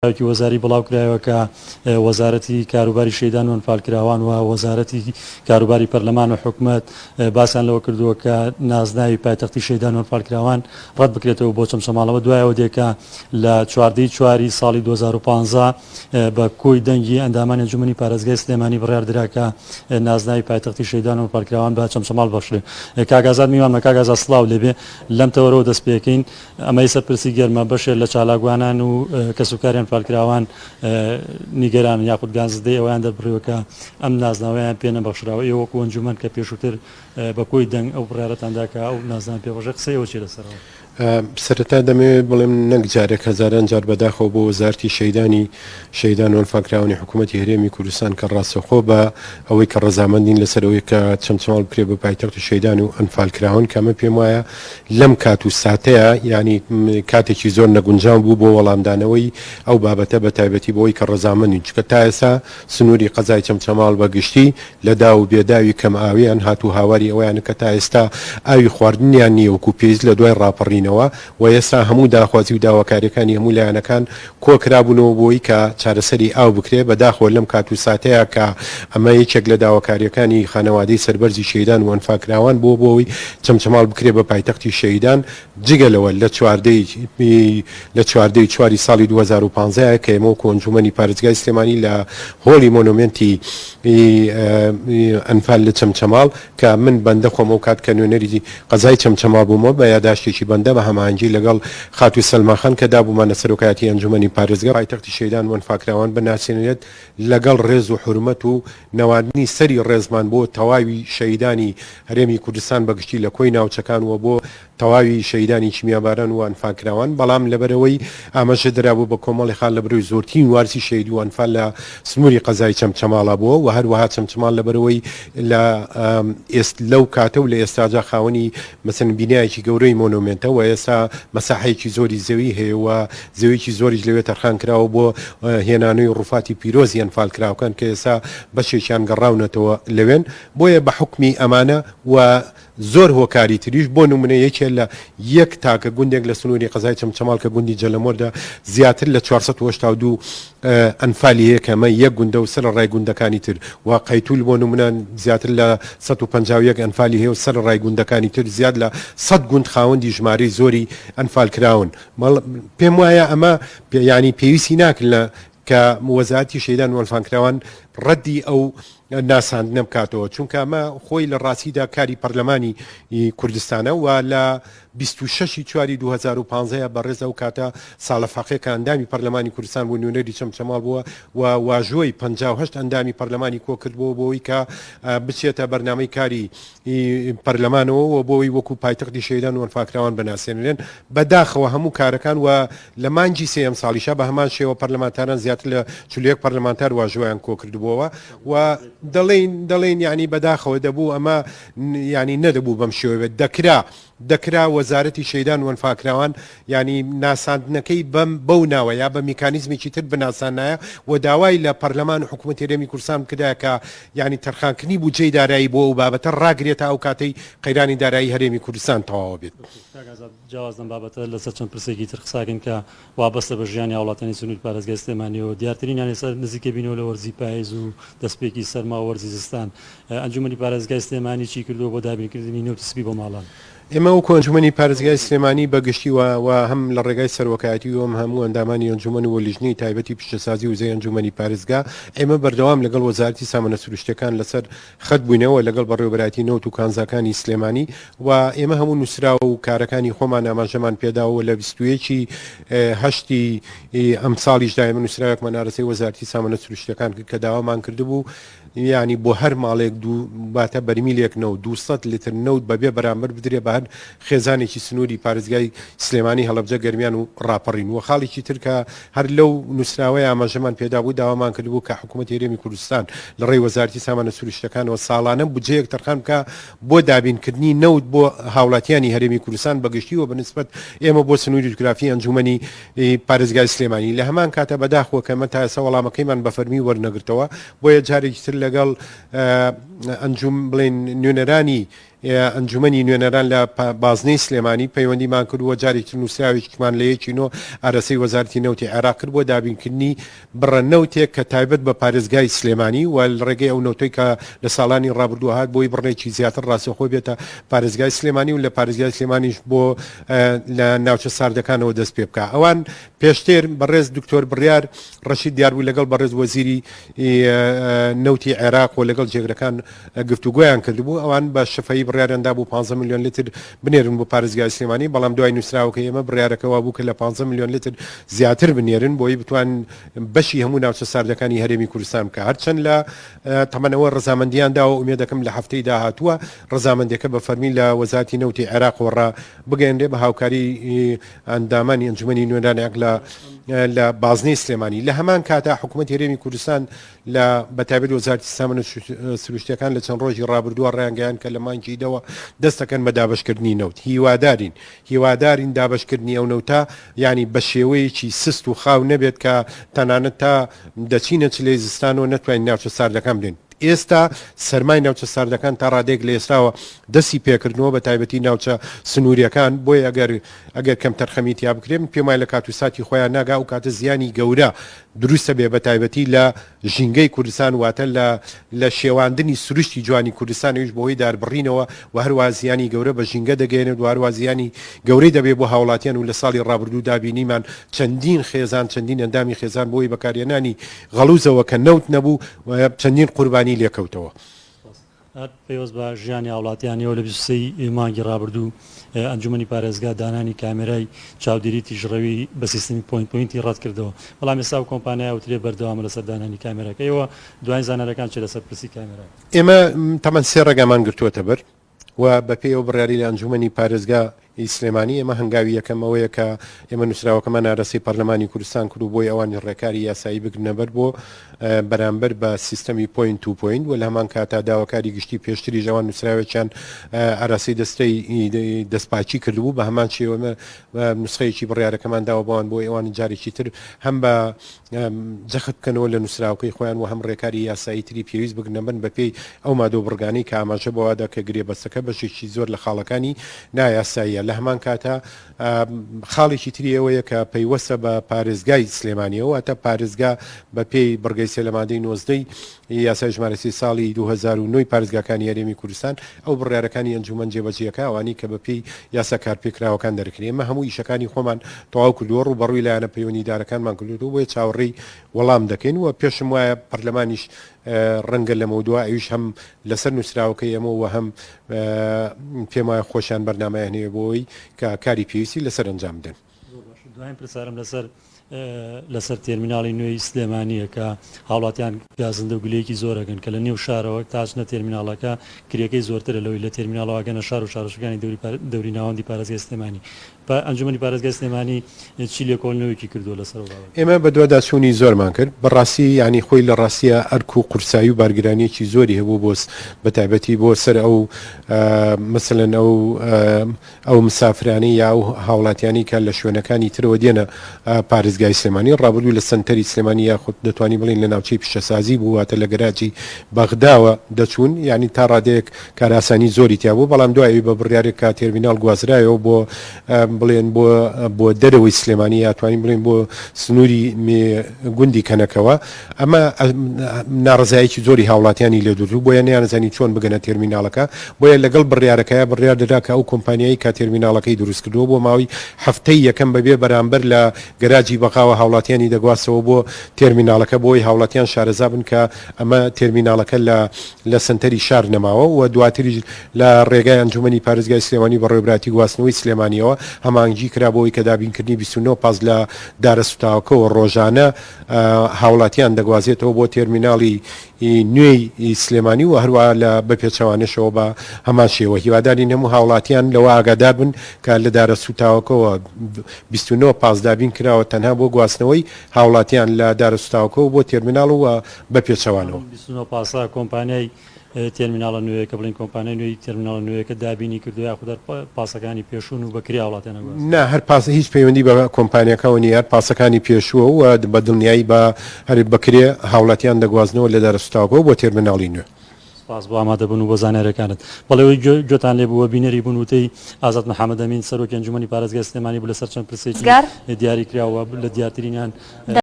وەزاری بڵاوکرایەوە کە وەزارەتی کاروباری شەیدان و ئەنفالکراوان و وەزارەتی کاروباری پەرلەمان و حکوومەت باسان لەوە کردووە کە نازناوی پایتەختی شەیدان و ئەنفالکراوان ڕەت بکرێتەوە بۆ چەمچەماڵەوە دوایەوە دێکە لە 14 چواری ساڵی 2015 بە کۆی دەنگی ئەندامانی ئەنجومەنی پارێزگای سلێمانی بڕیاردرا کە نازناوی پایتەختی شەیدان و ئەنفالکراوان بە چەمچەماڵ بەخشرێ. کاگازات میوانمە کاگازا سڵاو لێبێ لەم تەوەرەوە دەست پێکەین ئەمەی سەرپرسی گەرمە بەشێر لە چالاکوانان و کەسوکاریان فالکراوان نیگەران یاخود گانزدەی ئەویان دەبڕیوەکە ئەم نازناویان پێ نەبەخشراوە ئێوە وەکو ئەنجومەن کە پێشووتر بە کۆی دەنگ ئەو بڕیارەتاندا کە ئەو نازناوی پێبەخشە قسەیەوە چی لەسەرەوە؟ سەرەتا دەمەوێت بڵێم نەک جارێک هەزاران جار بەداخەوە بۆ وەزارەتی شەیدان و ئەنفالکراوانی حکوومەتی هەرێمی کوردستان کە ڕاستەخۆ بە ئەوەی کە ڕەزامەندین لەسەرەوەی کە چەمچەماڵ بکرێ بە پایتەختی شەیدان و ئەنفالکراون کەمە پێم وایە لەم کات و ساتەیە ینی کاتێکی زۆر نەگونجاو بوو بۆ وەڵامدانەوەی ئەو بابەتە بە تایبەتی بۆەوەی کە ڕەزامەندین چکە تا ئێستا سنووری قەزای چەمچەماڵ بەگشتی لە دا و بێداوی کەم ئاویان هاتوو هاواری ئەویانە کە تا ئێستا ئاوی خواردنیان نییە وەکو پێویست لە دوای ڕاپەڕینەوە و ئێستا هەموو داخوازی و داواکاریەکانی هەموو لایەنەکان کۆکرابوونەوە بۆی کە چارەسەری ئاو بکرێ بەداخۆ لەم کات و ساتەیە کە ئەمە یەکێک لە داواکاریەکانی خانەوادەی سەربەرزی شەیدان و ئەنفالکراوان بۆی چەمچەماڵ بکرێ بە پایتەختی شەیدان جگەلەوە لە چواردەی چواری ساڵی 2015 کە ئێمە وەکو ئەنجومەنی پارێزگای سلێمانی لە هۆڵی مۆنومنتی ئەنفال لە چەمچەماڵ کە من بەندە خۆمە و کات کە نوێنەری قەزای چەمچەماڵ بوومەوە بە یاداشتێکی بەندە بە هەماهەنگی لەگەڵ خاتوی سەلماخان کە دابوومانە سەرۆکایەتی ئەنجومەنی پارێزگا پایتەختی شەیدان و ئەنفالکراوان بناسێنێت لەگەڵ ڕێز و حورمەت و نەوادنی سەری ڕێزمان بۆ تەواوی شەیدانی هەرێمی کوردستان بەگشتی لە کۆی ناوچەکان و بۆ تەواوی شەیدانی کیمیاباران و ئەنفالکراوان بەڵام لەبەرەوەی ئاماژە درابوو بە کۆمەڵی خان لەبەرەوەی زۆرترین وارسی شەیدی و ئەنفال لە سنووری قەزای چەمچەماڵە بووە و هەروەها چەمچەماڵ لەبەرەوەی لەو کاتە و لە ئێستاجا خاوەنی مەسەن بینایەکی گەورەی مۆنومنتە و ئێستا مەساحەیەکی زۆری زەوی هەیە و زەویکی زۆریش لەوێ تەرخان کراوە بۆ هێنانەوەی ڕووفاتی پیرۆزی ئەنفالکراوەکان کە ئێستا بەشێکیان گەڕاونەتەوە لەوێن بۆیە بە حکمی ئەمانە و زۆر هۆکاری تریش بۆ نمونە یەکێ لە یەک تاکە گوندێک لە سنووری قەزای چەمچەماڵ کە گوندی جەلەمۆردا زیاتر لە 482 ئەنفالی هەیە کە ئەمە یەک گوندە و سەر ڕای گوندەکانی تر و قەیتول بۆ نمونە زیاتر لە 151 ئەنفالی هەیە و سەر ڕای گوندەکانی تر زیاد لە 100 گوند خاوەندی ژمارەی زۆری ئەنفالکراون پێم وایە ئەمە ینی پێویستی ناکرد کە وەزارەتی شەیدان و ئەنفالکراوان ڕەدی ئەو ناساندنە بکاتەوە چونکە ئەمە خۆی لە ڕاستیدا کاری پەرلەمانی کوردستانە و لە 26 چواری 2015 بەڕێز ئەو کاتە ساڵە فەقێ کە ئەندامی پەرلەمانی کوردستان بۆ نوێنەری چەمچەماڵ بووە و واژۆی 58 ئەندامی پەرلەمانی کۆ کردبووە بۆەوەی کە بچێتە بەرنامەی کاری پەرلەمانەوە و بۆی وەکو پایتەختی شەیدان و ئەنفالکراوان بەناسێنرێن بەداخەوە هەموو کارەکان و لە مانجی سێم ساڵیشە بە هەمان شێوە پەرلەمانتاران زیاتر لە 41 پەرلەمانتار واژۆیان کۆ کردبووەوە و دەڵێن ینی بەداخەوە دەبوو ئەمە ینی نەدەبوو بەم شێوەیە دەکرا وەزارەتی شەیدان و ئەنفالکراوان ینی ناساندنەکەی بەو ناوە یا بە میکانیزمێکی تر بناسانایە و داوای لە پەرلەمان و حکوومەتی هەرێمی کوردستان کردایە کە ینی تەرخانکردنی بودجەی دارایی بۆ ئەو بابەتە ڕاگرێتە ئەو کاتەی قەیرانی دارایی هەرێمی کوردستان تەواو بێت. جیاوازم بابەتە لەسەر چەند پرسێکی تر قساکەین کە وابەستە بە ژیانی وڵاتانی سنووری پارێزگای سلێمانی و دیارترینیان ێستا نزیکە بینەوە لە وەرزی پاییز و دەستپێکی سەرما و وەرزی زستان ئەنجومەنی پارێزگای سلێمانی چی کردووە بۆ دابینکردنی نەوتسبی بۆ ماڵان؟ ئێمە و ئەنجومەنی پارێزگای سلێمانی بەگشتی و هەم لە ڕێگای سەرۆکایەتی وم هەموو ئەندامانی ئەنجومەن و لیژنەی تایبەتی پیشەسازی و زەی ئەنجومەنی پارێزگا ئێمە بەردەوام لەگەڵ وەزارەتی سامانە سروشتەکان لەسەر خەت بووینەوە لەگەڵ بەڕێوەبەرایەتی نەوت و کانزاکانی سلێمانی و ئێمە هەموو نووسرا و کارەکانی خۆمان ئاماژەمان پێداوە لە 21 هەشتی ئەم ساڵیشدا ئێمە نووسراوێکمان نارەسەی وەزارەتی سامانە سروشتەکان کە داوامان کردبوو ینی بۆ هەر ماڵێک باتە بەرمیلێک نەوت 200 لیتر نەوت بەبێ بەرامبەر بدرێ بە هەر خێزانێکی سنووری پارێزگای سلێمانی هەڵەبجە گەرمیان و ڕاپەڕین و خاڵێکی ترکە هەر لەو نووسراوەی ئاماژەمان پێدابوو داوامان کردبوو کە حکوومەتی هەرێمی کوردستان لە ڕێی وەزارەتی سامانە سروشتەکانەوە ساڵانە بودجەیەک تەرخان بکە بۆ دابینکردنی نەوت بۆ هاوڵاتیانی هەرێمی کوردستان بەگشتیەوە بەنسبەت ئێمە بۆ سنووری جوگرافی ئەنجومەنی پارێزگای سلێمانی لە هەمان کاتە بەداخەوە کە ئەمە تا ئێستا وەڵامەکەیمان بە فەرمی وەرنەگرتەوە بۆیە جارێکی تر لەگەڵ ئەنجوم بڵێن نوێنەرانی ئەنجومەنی نوێنەران لە بازنەی سلێمانی پەیوەندیمان کردووە جارێکی نووسراوێکمان لە یەکینەوە ئارەسەی وەزارەتی نەوتی عێراق کرد بۆ دابینکردنی بڕە نەوتێک کە تایبەت بە پارێزگای سلێمانی و ڕێگەی ئەو نەوتەی کە لە ساڵانی ڕابردووە هات بۆی بڕێکی زیاتر ڕاستەخۆ بێتە پارێزگای سلێمانی و لە پارێزگای سلێمانیش بۆ لە ناوچە ساردەکانەوە دەست پێ بکە ئەوان پێشتر بەڕێز دکتۆر بڕیار ڕەشید دیاربوو لەگەڵ بەڕێز وەزیری نەوتی عێراق و لەگەڵ جێگرەکان گفتوگۆیان کردبوو ئەوان بە شفەی بڕیارەندا بوو 15 میلیۆن لیتر بنێرن بۆ پارێزگای سلێمانی بەڵام دوای نووسراوەکە ئێمە بڕیارەکەەوە بوو کە لە 15 میلیۆن لیتر زیاتر بنێرن بۆی بتوان بەشی هەموو ناوچە ساردەکانی هەرێمی کوردستان بکە هەرچەند لە تەمەنەوە ڕزامەندیاندا و ئومێد دەکەم لە هەفتەی داهاتووە ڕزامەندەکە بە فەرمی لە وەزارەتی نەوتی عێراق وەڕا بگەێنرێ بە هاوکاری ئەندامانی ئەنجومەنی نوێنەرانێک لە بازنەی سلێمانی لە هەمان کاتا حکوومەتی هەرێمی کوردستان لە بەتایبەت وەزارەتی سامانە سروشتیەکان لە چەند ڕۆژی ڕابردووە ڕایانگەیان کە لە مانگیدەوە دەستەکەن بە دابشکردنی نەوت هیوادارین دابشکردنی ئەو نەوتە ینی بە شێوەیەکی سست و خاو نەبێت کە تەنانەت تا دەچینە چلەی زستان و نەتوانین ناوچە ساردەکان بێن ئێستا سەرمای ناوچە ساردەکان تا ڕادێک لە ئێستاوە دەستی پێکردنەوە بە تایبەتی ناوچە سنووریەکان بۆی ئەگەر کەم تەرخەمیت یا بکرێن پێم وایە لە کاتوساتی خۆیان ناگا و کاتە زیانی گەورە دروستە بێ بە تایبەتی لە ژینگەی کوردستان واتە لە شێواندنی سروشتی جوانی کوردستانیش بۆی داربڕینەوە و هەروە زیانی گەورە بە ژینگە دەگەێنێت و هەروە زیانی گەورەی دەبێت بۆ هاوڵاتیان و لە ساڵی ڕابردوو دابینیمان چەندین خێزان چەندین ئەندامی خێزان بۆی بەکارێنانی غەڵوزەوە کە نەوت نەبوو چەندین قوربانی لێکەوتەوە پێوەست بە ژیانی هاوڵاتیانەوە لە 23 مانگی ڕابردوو ئەنجومەنی پارێزگا دانانی کامێرای چاودێری تیژڕەوی بە سیستمی پوینتی ڕەت کردەوە بەڵام ئێستا و کۆمپانیا وترێ بەردەوامە لەسەر دانانی کامێرەکەیەوە دوای زانەرەکان چ لەسەر پرسی کامێرا ئێمە تەمەەن سێ ڕێگامان گرتووەتە بەر و بە پێی ئەو بڕیاری لە ئەنجومەنی پارێزگا سلێمانی ئێمە هەنگاوی یەکەمەوەیە کە ئێمە نووسراوەکەمان ئارەسەی پەرلەمانی کوردستان کرد و بۆی ئەوانی ڕێکاری یاسایی بگرنەبەر بۆ بەرامبەر بە سیستەمی پوین تو پوین و لە هەمان کاتا داواکاری گشتی پێشتری ژەوان نووسراوێکیان ئارەسەی دەستەی دەستپاچی کردبوو بە هەمان شێوە نوسخەیەکی بڕیارەکەمان داوە بۆوان بۆ ئێوانی جارێکی تر هەم بە جەخت بکەنەوە لە نووسراوەکەی خۆیان و هەم ڕێکاری یاسایی تری پێویست بگرنەبن بە پێی ئەو مادۆ بڕگانی کە ئاماژە بۆوادا کە گرێبەستەکە بەشێکی زۆر لە خاڵەکانی نایاساییە لە هەمان کاتە خاڵێکی تری ئەوەیە کە پەیوەستە بە پارێزگای سلێمانیەوە تا پارێزگا بە پێی بڕگەی سێلەمادەی 90 یاسای ژمارەسی ساڵی 2009 پارێزگاکانی هەرێمی کوردستان ئەو بڕیارەکانی ئەنجومەن جێبەجێەکە ئەوانی کە بە پێی یاسا کارپێکراوەکان دەرکرێ ئێمە هەموو ئیشەکانی خۆمان تەواو کردووە ڕوو بەڕووی لایەنە پەیوەندیدارەکانمان کردو بۆیە چاوەڕێی وەڵام دەکەین و پێشم وایە پەرلەمانیش ڕەنگە لە مەودووە ئەویش هەم لەسەر نووسراوەکەی ئەمە و هەم پێم وایە خۆشیان بەرنامەیان هەیە بۆی کە کاری پێویستی لەسەر ئەنجام بدەن دوایین پرسیارم لەسەر تێرمیناڵی نوێی سلێمانیە کە هاوڵاتیان گازندە و گولەیەکی زۆرەکەن کە لە نێو شارەوە تاچنە تێرمیناڵەکە کرێکەی زۆرترە لەوەی لە تێرمیناڵەوەگەنە شار و شارشەکانی دەوری ناوەندی پارێزگای سلێمانی ئەنجومەنی پارێزگای سلێمانی چی لێکۆڵنەوەیکی کردووە لەسەر ئێمە بە دوواداچوونی زۆرمان کرد بەڕاستی ینی خۆی لە ڕاستیە ئەرک و قورسایی و بارگرانیەکی زۆری هەبوو بۆ بە تایبەتی بۆ سەر ئەو مثلەن ئەو مسافرانی یا ئەو هاوڵاتیانی کە لە شوێنەکانی ترەوە دێنە پارێزگای سلێمانی ڕابردوو لە سنتەری سلێمانی یاخود دەتوانی بڵین لە ناوچەی پیشەسازی بوو واتە لە گەراجی بەغداوە دەچوون ینی تا ڕادەیەک کاراسانی زۆری تیا بوو بەڵام دوایی بە بڕیارێک کا تێرمیناڵ گوازرایەوە بۆ بڵێن بۆ دەرەوەی سلێمانی یاتوانین بڵێن بۆ سنووری گوندی کەنەکەوە ئەمە ناڕزایەکی زۆری هاوڵاتیانی لێ دوور بۆیە نیانزانی چۆن بگەنە تێرمیناڵەکە بۆیە لەگەڵ بڕیارەکەیە بڕیار دەداکە ئەو کۆمپانیایی کا تێرمیناڵەکەی دروست کردووە بۆ ماوەی هەفتەی یەکەم بەبێ بەرامبەر لە گەراجی بەقاوە هاوڵاتیانی دەگواستەوە بۆ تێرمیناڵەکە بۆی هاوڵاتیان شارەزا بن کە ئەمە تێرمیناڵەکە لە سنتەری شار نەماوە و دواتری لە ڕێگای ئەنجومەنی پارێزگای سلێمانی بە ڕێبراتی گواستنەوەی سلێمانیەوە هەمانگی کرابەوەی کە دابینکردنی 29 پاس لە دارە سوتاوەکەەوە ڕۆژانە هاوڵاتیان دەگوازێتەوە بۆ تێرمیناڵی نوێی سلێمانی و هەروە لە بەپێچەوانشەوە بە هەمان شێوە هیواداری هەموو هاوڵاتیان لەوە ئاگادار بن کە لە دارە سوتاوەکەەوە 29 پاس دابین کراوە تەنها بۆ گواستنەوەی هاوڵاتیان لە دارە سوتاوەکەەوە بۆ تێرمیناڵ و بەپێچەوانەوە 29 پاسا کۆمپانیای تێرمیناڵە نوێیەکە بڵین کۆمپانیای نوێی تێرمیناڵە نوێیەکە دابینی کردو یا خوددار پاسەکانی پێشون و بەکری هاوڵاتیانە نه هەر پاس هیچ پەیوەندی بە کۆمپانیەکەەوە نیە پاسەکانی پێشووە و بە دڵنیایی بە هەر بەکرێ هاوڵاتیان دەگوازنەوە لە دارە سوتاوەکەەوە بۆ تێرمیناڵی نوێ سپاس بۆ ئامادەبوون و بۆ زانێرەکانت بەڵێەوەی گوێتان لێ بووە بینەری بوون وتەی ئازاد محەممەد ئەمین سەرۆکی ئەنجومەنی پارێزگای سلێمانی بوو لەسەر چەند پرسێکی دیاری کراوە لە دیارترینیان